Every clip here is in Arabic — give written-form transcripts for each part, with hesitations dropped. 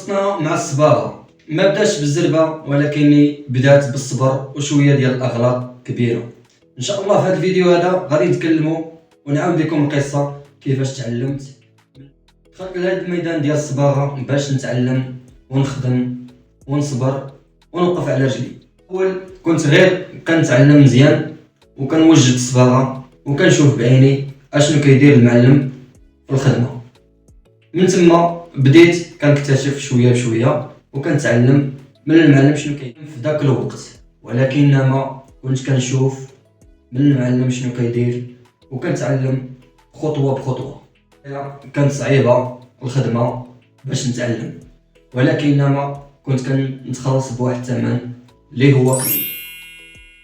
قصتنا مع الصباغه ما بداش بالزربه، ولكن بدات بالصبر وشويه ديال الاغلاط كبيره. ان شاء الله في هذا الفيديو هذا غادي نتكلموا ونعاود لكم القصه كيفاش تعلمت. دخلت لهذا الميدان ديال الصباغه باش نتعلم ونخدم ونصبر ونوقف على رجلي. اول كنت غير كنتعلم مزيان وكنوجد الصباغه وكنشوف بعيني اشنو كيدير المعلم في الخدمه. من تما بديت كنكتشف شويه بشويه وكنتعلم من المعلم شنو كاين في ذاك الوقت، ولكنما كنت كنشوف من المعلم شنو كيدير وكنتعلم خطوه بخطوه. كانت صعيبه الخدمه باش نتعلم، ولكنما كنت كنتخلص بواحد الثمن اللي هو قليل.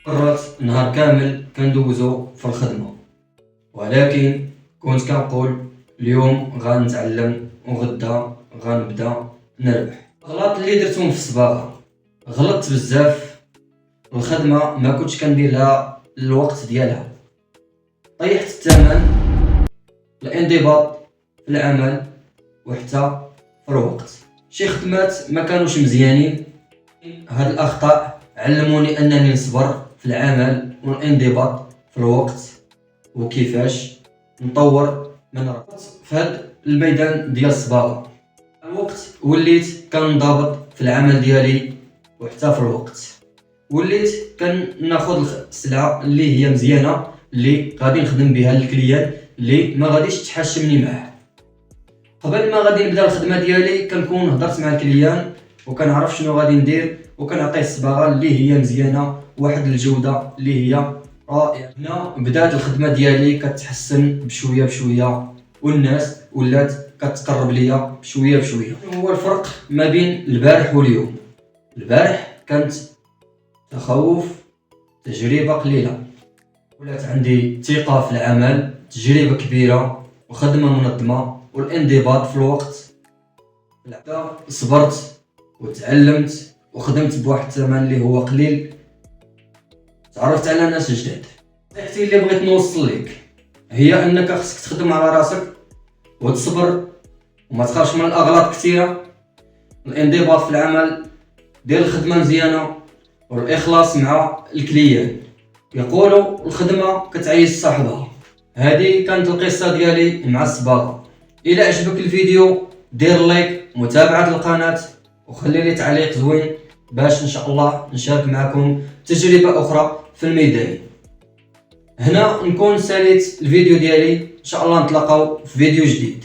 قررت نهار كامل كندوزو في الخدمه، ولكن كنت كنقول اليوم غنتعلم وغدا غنبدا نربح. الغلط اللي درتهم في الصباغه، غلطت بزاف. الخدمه ما كنتش كندير لها الوقت ديالها، طيحت الثمن، الانضباط في العمل وحتى في الوقت. شي خدمات ما كانوش مزيانين. هاد الاخطاء علموني انني نصبر في العمل والانضباط في الوقت وكيفاش نطور من راسي في هاد الميدان ديال الصباغه. الوقت وليت كنضابط في العمل ديالي وحتى في الوقت. وليت كناخذ السلعه اللي هي مزيانه اللي غادي نخدم بها للكليان اللي ما غاديش تحاشمني معاه. قبل ما غادي نبدا الخدمه ديالي كنكون هضرت مع الكليان وكنعرف شنو غادي ندير وكنعطيه الصباغه اللي هي مزيانه واحد الجوده اللي هي رائعه. هنا بدات الخدمه ديالي كتحسن بشويه بشويه والناس ولات كتقرب ليا بشويه بشويه. هو الفرق ما بين البارح واليوم؟ البارح كانت تخوف، تجربه قليله، ولات عندي ثقه في العمل، تجربه كبيره وخدمه منظمه والانضباط في الوقت. صبرت وتعلمت وخدمت بواحد الثمن اللي هو قليل، تعرفت على ناس جداد. نصيحتي اللي بغيت نوصل لك هي انك خصك تخدم على راسك وتصبر وما تخافش من الاغلاط كثيره. الانضباط في العمل، دير الخدمه مزيانه والاخلاص مع الكليان. يقولوا الخدمه كتعيش صاحبها. هذه كانت القصه ديالي مع الصباغه. الى عجبك الفيديو دير لايك، متابعه القناه، وخلي لي تعليق زوين باش ان شاء الله نشارك معكم تجربه اخرى في الميدان. هنا نكون ساليت الفيديو ديالي، ان شاء الله نتلاقاو في فيديو جديد.